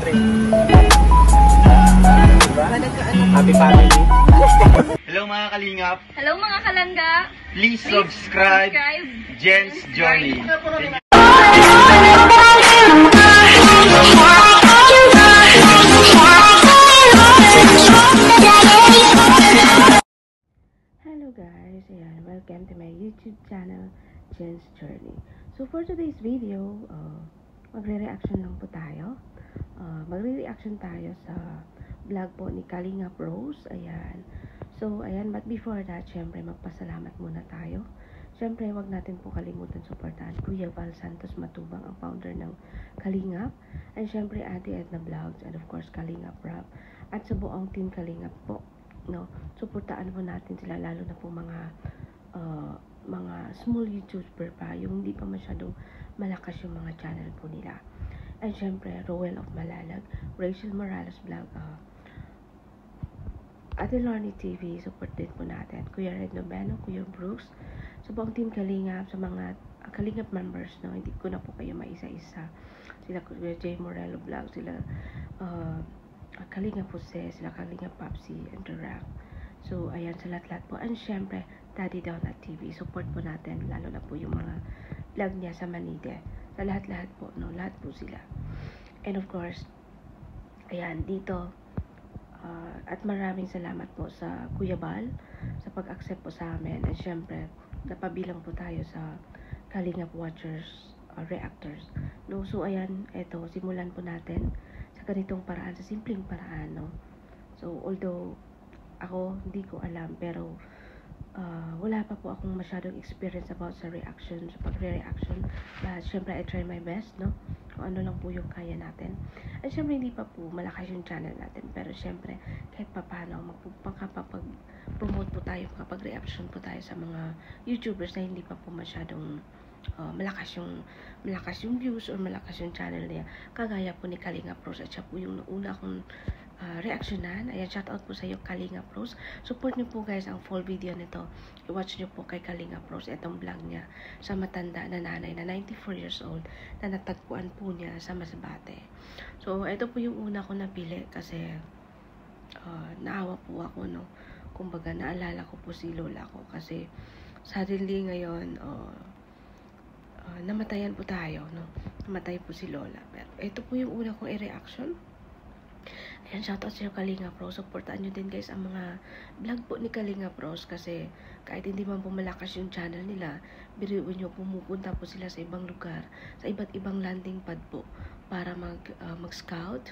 syempre. Diba? Happy family. Hello mga kalingap. Hello mga kalangga. Please subscribe Jen's Journey. Hello guys, ayan, welcome to my YouTube channel, Jen's Journey. So for today's video, magre-reaction lang po tayo. Magre-reaction tayo sa vlog po ni Kalingap Rose, ayan. So ayan, but before that, syempre magpasalamat muna tayo. Syempre, wag natin po kalimutan suportahan Kuya Val Santos Matubang, ang founder ng Kalingap. And syempre, Ate Edna Vlogs, and of course, Kalingap Rap. At sa buong team Kalingap po, no, suportaan po natin sila, lalo na po mga small YouTuber pa, yung hindi pa masyadong malakas yung mga channel po nila. And syempre, Roel of Malalag, Rachel Morales Vlog, Ate Lorny TV, support din po natin. Kuya Red Noveno, Kuya Brooks, sa buong team Kalingap, sa mga Kalingap members, no, hindi ko na po kayo maisa-isa. Sila Kuya J. Morello Vlog, sila Kalingap Jose, sila Kalingap Papsi, and The Rap. So, ayan, sa lahat-lahat po. And syempre, Daddy Donut TV, support po natin, lalo na po yung mga vlog niya sa Manide. Sa lahat-lahat po, no, lahat po sila. And of course, ayan, dito, at maraming salamat po sa Kuya Bal, sa pag-accept po sa amin. And syempre, napabilang po tayo sa Kalingap Watchers, Reactors. No, so ayan, eto, simulan po natin sa ganitong paraan, sa simpleng paraan, no. So, although ako hindi ko alam, pero wala pa po akong masyadong experience about sa reaction, sa pagre-reaction. But syempre, I try my best, no, kung ano lang po yung kaya natin. At syempre, hindi pa po malakas yung channel natin, pero syempre, kahit pa paano, magpapag-promote po tayo, makapag-reaction po tayo sa mga YouTubers na hindi pa po masyadong malakas yung views or malakas yung channel niya, kagaya po ni Kalingap Rose. At siya po yung una akong reaksyonan. Ayan, shoutout po sa iyo, Kalingap Rose. Support niyo po guys ang full video nito. I-watch niyo po kay Kalingap Rose itong vlog niya sa matanda na nanay na 94 years old na natagpuan po niya sa Masbate. So ito po yung una ko napili kasi naawa po ako, no. Kumbaga, naalala ko po si lola ko kasi suddenly ngayon namatayan po tayo, no. Namatay po si lola. Pero ito po yung una kong i-reaction. Ayan, shoutout sa Kalingap Rose. Supportaan nyo din guys ang mga vlog po ni Kalingap Rose kasi kahit hindi man po malakas yung channel nila, biruin nyo, pumupunta po sila sa ibang lugar, sa iba't ibang landing pad po para mag-scout,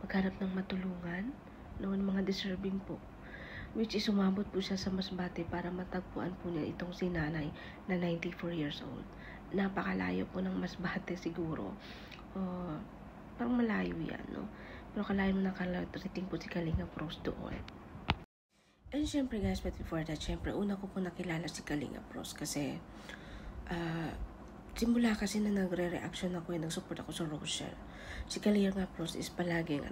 maghanap ng matulungan, no, mga deserving po. Which is umabot po siya sa Masbate para matagpuan po niya itong si nanay na 94 years old. Napakalayo po ng Masbate siguro. Parang malayo yan, no? Pero kalayo mo nakarating po si Kalingap Rose doon. And syempre guys, but before that, syempre, una ko po nakilala si Kalingap Rose kasi simula kasi na nagre-reaction ako, nag-support ako sa Rochelle. Si Kalingap Rose is palaging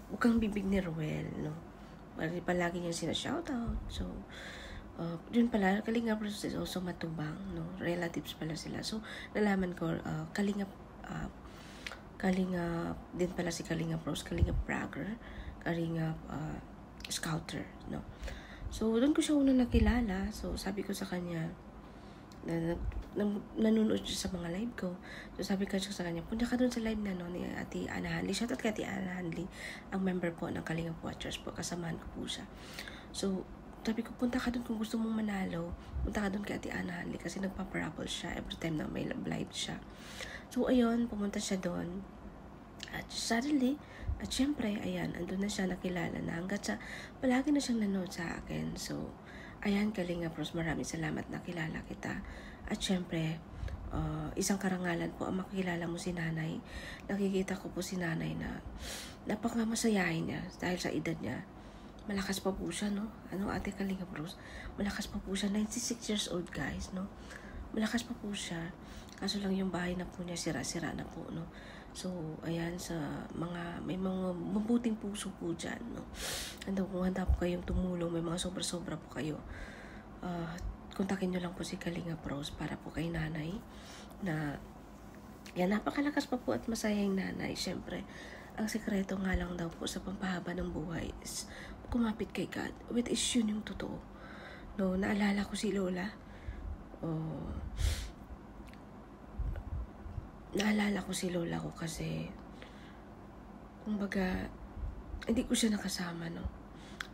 bukang bibig ni Roel, no? Palagi niya sila shoutout. So, yun pala, Kalingap Rose is also Matubang, no? Relatives pala sila. So, nalaman ko, Kalingap din pala si Kalingap Rose, Kalingap Bragger, Kalingap Scouter, no? So, doon ko siya unang nakilala. So, sabi ko sa kanya, nanonood siya sa mga live ko. So, sabi ko sa kanya, punta ka doon sa live na, no, ni Ate Ana Hanley. Shoutout kay Ate Ana Hanley, ang member po ng Kalingap Watchers po. Kasamahan ko po siya. So, sabi ko, punta ka doon kung gusto mong manalo. Punta ka doon kay Ate Ana Hanley kasi nagpa-parable siya every time na may live siya. So, ayun, pumunta siya doon. At suddenly, at syempre, ayan, andun na siya nakilala na hanggat sa, palagi na siyang nanood sa akin. So, ayan, Kalingap Rose, maraming salamat na kilala kita. At syempre, isang karangalan po ang makilala mo si nanay. Nakikita ko po si nanay na napakamasayahin niya dahil sa edad niya. Malakas pa po siya, no? Ano, Ate Kalingap Rose? Malakas pa po siya. 96 years old, guys, no? Malakas pa po siya. Kaso lang yung bahay na po niya, sira-sira na po, no? So, ayan, may mga mabuting puso po dyan, no? Kung handa po kayong tumulong, may mga sobra-sobra po kayo, kontakin nyo lang po si Kalingap Rose para po kay nanay na Yan, napakalakas pa po at masayang nanay. Siyempre, ang sekreto nga lang daw po sa pampahaba ng buhay is kumapit kay God. Which is yun yung totoo. No, naalala ko si Lola. Naalala ko si Lola ko kasi kumbaga hindi ko siya nakasama, no.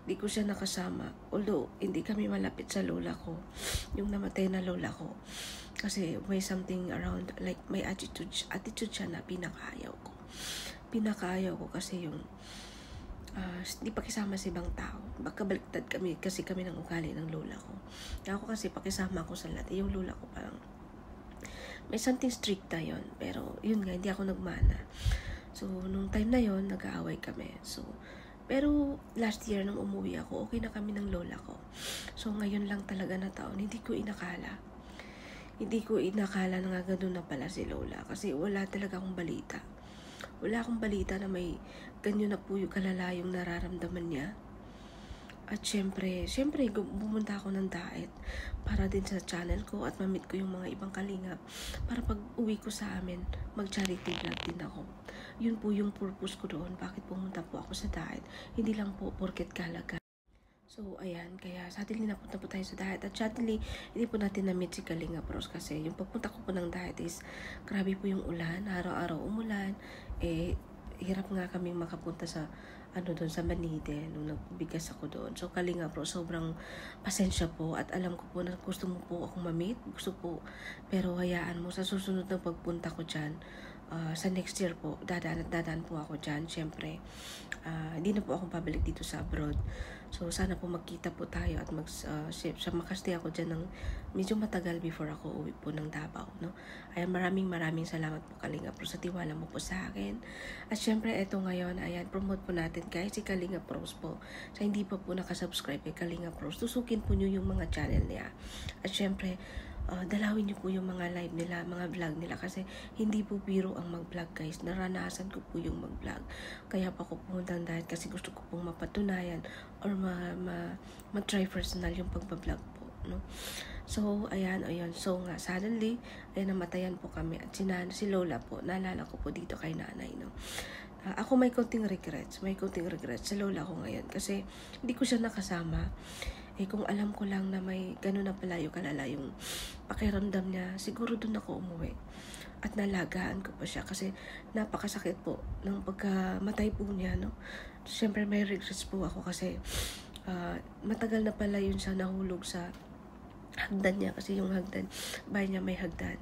Hindi ko siya nakasama. Although hindi kami malapit sa lola ko, yung namatay na lola ko. Kasi may something around, like may attitude siya na pinakaayaw ko. Pinakaayaw ko kasi yung hindi pakisama sa ibang tao. Baka baliktad kami kasi kami ng ugali ng lola ko. Ako kasi pakisama ko sa lahat. Yung lola ko parang may something strict na yun. Pero yun nga, hindi ako nagmana. So nung time na yun, nag-aaway kami. Pero last year nung umuwi ako, okay na kami ng lola ko. So ngayon lang talaga na taon, hindi ko inakala na nga ganun na pala si lola. Kasi wala talaga akong balita. Wala akong balita na may ganyan na po yung kalala yung nararamdaman niya. At syempre, bumunta ako ng diet para din sa channel ko at ma-meet ko yung mga ibang kalingap para pag uwi ko sa amin, mag-charity vlog din ako. Yun po yung purpose ko doon, bakit pumunta po ako sa diet. Hindi lang po porket kalaga. So, ayan, kaya suddenly napunta po tayo sa diet. At suddenly, hindi po natin na-meet si Kalinga Pros kasi yung pagpunta ko po ng diet is grabe po yung ulan, araw-araw umulan. Hirap nga kaming makapunta sa doon sa Manide nung nagbigas ako doon. So Kalinga Pros, sobrang pasensya po at alam ko po na gusto mo po akong ma-meet, gusto po, pero hayaan mo sa susunod na pagpunta ko dyan, sa next year po, dadaan po ako dyan. Siyempre, hindi na po ako pabalik dito sa abroad. So, sana po magkita po tayo at makastay ako dyan ng medyo matagal before ako uwi po ng Davao, no? Ayan, maraming salamat po Kalinga Pros sa tiwala mo po sa akin. At syempre, eto ngayon, ayan, promote po natin guys si Kalinga Pros po. Sa hindi pa po nakasubscribe kay Kalinga Pros, tusukin po nyo yung mga channel niya. At syempre, dalawin niyo po yung mga live nila, mga vlog nila kasi hindi po biro ang mag-vlog guys. Naranasan ko po yung mag-vlog. Kaya pa ko pumunta dahil kasi gusto ko pong mapatunayan or ma-try personal yung pagbablog po, no? So, ayan. So, nga, suddenly, namatayan po kami. At si Lola po, naalala ko po dito kay nanay, no? Ako may konting regrets sa lola ko ngayon kasi hindi ko siya nakasama. Kung alam ko lang na may gano'n na pala yung kalala yung pakiramdam niya, siguro doon ako umuwi. At nalagaan ko pa siya kasi napakasakit po ng pagkamatay po niya, no? Siyempre may regrets po ako kasi matagal na pala yun siya nahulog sa hagdan niya kasi yung hagdan, bahay niya may hagdan.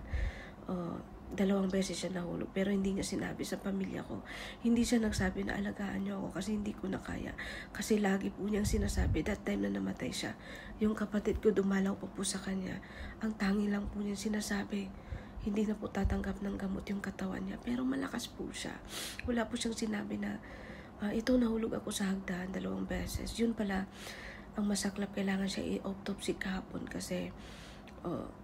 2 beses siya nahulog pero hindi niya sinabi sa pamilya ko. Hindi siya nagsabi na alagaan niyo ako kasi hindi ko na kaya. Kasi lagi po niyang sinasabi that time na namatay siya. Yung kapatid ko dumalaw pa po sa kanya. Ang tangi lang po niyang sinasabi, hindi na po tatanggap ng gamot yung katawan niya. Pero malakas po siya. Wala po siyang sinabi na ito nahulog ako sa hagdan 2 beses. Yun pala ang masaklap, kailangan siya i-autopsy kahapon kasi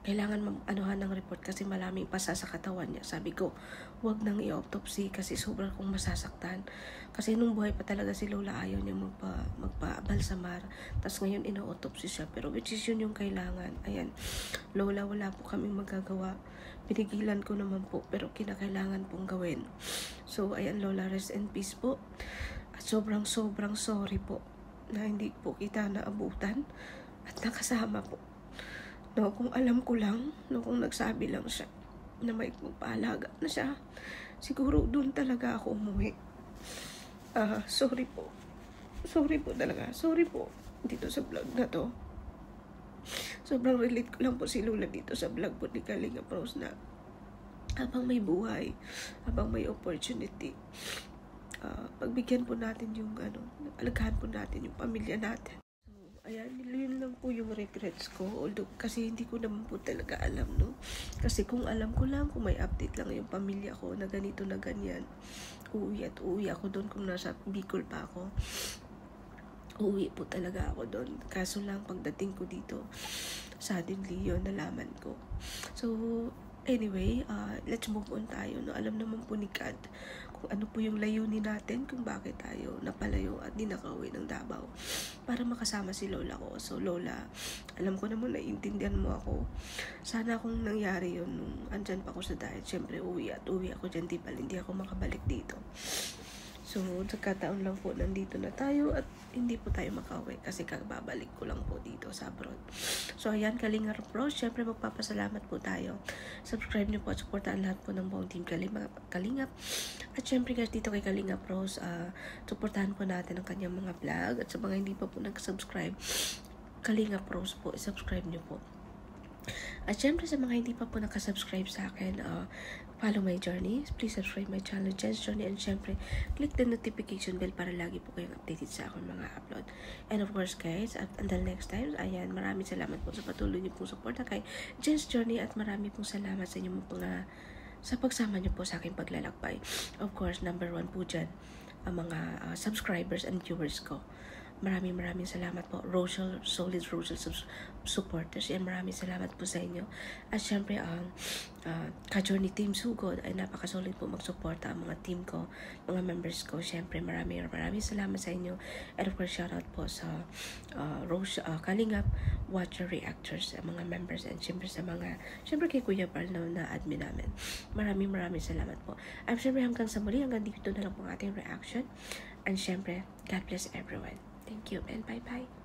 kailangan anuhan ng report kasi maraming pasa sa katawan niya. Sabi ko, wag nang i-autopsy kasi sobrang kong masasaktan. Kasi nung buhay pa talaga si Lola, ayaw niya magpa-balsamar. Tapos ngayon ino-autopsy siya. Pero which is yun yung kailangan. Ayan, Lola, wala po kaming magagawa. Pinigilan ko naman po, pero kinakailangan pong gawin. So, ayan Lola, rest in peace po. At sobrang sorry po na hindi po kita naabutan at nakasama po. No, kung alam ko lang, kung nagsabi lang siya na may magpaalaga na siya, siguro doon talaga ako umuwi. Sorry po talaga. Sorry po dito sa vlog na to. Sobrang relate ko lang po si Lola dito sa vlog po ni Kalinga Pros na habang may buhay, habang may opportunity, pagbigyan po natin yung alagahan po natin yung pamilya natin. Ayan, yun lang po yung regrets ko. Although, kasi hindi ko naman po talaga alam, no? Kasi kung alam ko lang, kung may update lang yung pamilya ko na ganito na ganyan, uuwi ako doon kung nasa Bicol pa ako. Uuwi po talaga ako doon. Kaso lang, pagdating ko dito, suddenly yun, nalaman ko. So, Anyway, let's move on tayo. No? Alam naman po ni Kat kung ano po yung layunin natin, kung bakit tayo napalayo at di nakauwi ng Davao para makasama si Lola ko. So Lola, alam ko naman naiintindihan mo ako. Sana kung nangyari yun nung andyan pa ako sa diet, syempre uwi ako dyan, hindi ako makabalik dito. So, nagkataon lang po, nandito na tayo at hindi po tayo makauwi kasi kababalik ko lang po dito sa abroad. So, ayan, Kalingap Bros, syempre magpapasalamat po tayo. Subscribe niyo po at supportaan lahat po ng buong team Kalingap. At syempre guys, dito kay Kalingap Bros, supportahan po natin ang kanyang mga vlog. At sa mga hindi pa po nag-subscribe, Kalingap Bros po, subscribe niyo po. At syempre sa mga hindi pa po nakasubscribe sa akin, follow my journey. Please subscribe my channel, Jen's Journey. And syempre, click the notification bell para lagi po kayong updated sa akong mga upload. And of course guys, until next time, ayan, maraming salamat po sa patuloy niyo pong suporta kay Jen's Journey. At maraming pong salamat sa inyo po sa pagsama niyo po sa aking paglalakbay. Of course, number 1 po dyan, ang mga subscribers and viewers ko. Maraming salamat po, solid Rochelle supporters, and maraming salamat po sa inyo. At syempre ang ka-journey team Sugod ay napaka-solid po magsuporta ang mga team ko, mga members ko. Syempre maraming salamat sa inyo. And of course, shoutout po sa Kalingap Watcher Reactors, mga members, and syempre kay Kuya Parl na admin namin. Maraming salamat po. At syempre hanggang sa muli, hanggang dito na lang po ang ating reaction. And syempre, God bless everyone. Thank you and bye-bye.